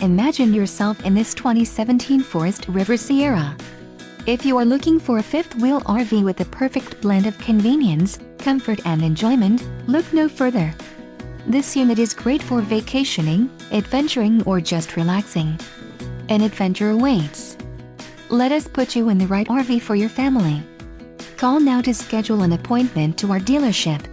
imagine yourself in this 2017 Forest River Sierra. If you are looking for a fifth-wheel RV with the perfect blend of convenience, comfort and enjoyment, look no further. This unit is great for vacationing, adventuring or just relaxing. An adventure awaits. Let us put you in the right RV for your family. Call now to schedule an appointment to our dealership.